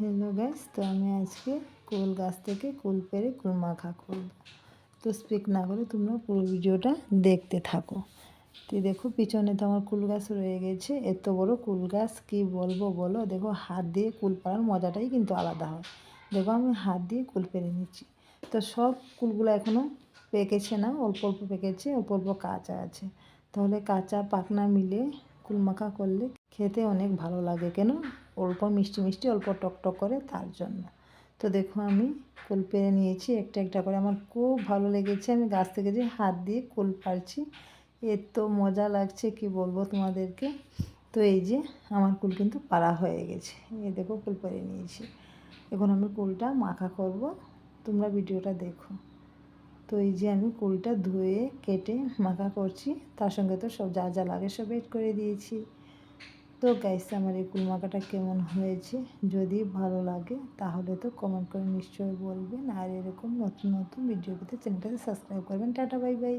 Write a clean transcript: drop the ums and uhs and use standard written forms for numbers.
Hello guys, তো আমি আজকে কুল গাছ থেকে কুল পেড়ে কুল মাখা করব। তো স্পিক না করে তোমরা পুরো ভিডিওটা দেখতে থাকো। তো দেখো পিছনে তো আমার কুল গাছ রয়ে গেছে, এত বড় কুল গাছ কি বলবো বলো। দেখো হাত দিয়ে কুল পাড়ার মজাটাই কিন্তু আলাদা হয়। দেখো আমি হাত দিয়ে কুল পেড়ে নিচ্ছি। তো সব কুলগুলো এখনও পেকেছে না, অল্প অল্প পেকেছে, অল্প অল্প কাঁচা আছে। তাহলে কাঁচা পাকনা মিলে কুল মাখা করলে খেতে অনেক ভালো লাগে। কেন? অল্প মিষ্টি মিষ্টি, অল্প টক টক করে, তার জন্য। তো দেখো আমি কুল পেড়ে নিয়েছি একটা একটা করে। আমার খুব ভালো লেগেছে, আমি গাছ থেকে যে হাত দিয়ে কুল পাড়ছি, এত মজা লাগছে কি বলবো তোমাদেরকে। তো এই যে আমার কুল কিন্তু পাড়া হয়ে গেছে, এই দেখো কুল পেড়ে নিয়েছি। এখন আমি কুলটা মাখা করব, তোমরা ভিডিওটা দেখো। তো এই যে আমি কুলটা ধুয়ে কেটে মাখা করছি, তার সঙ্গে তো সব যা যা লাগে সব এড করে দিয়েছি। তো গাইস, আমার এই কুল মাখাটা কেমন হয়েছে যদি ভালো লাগে তাহলে তো কমেন্ট করে নিশ্চয়ই বলবেন। আর এরকম নতুন নতুন ভিডিও পেতে চ্যানেলটাকে সাবস্ক্রাইব করবেন। Tata, bye bye.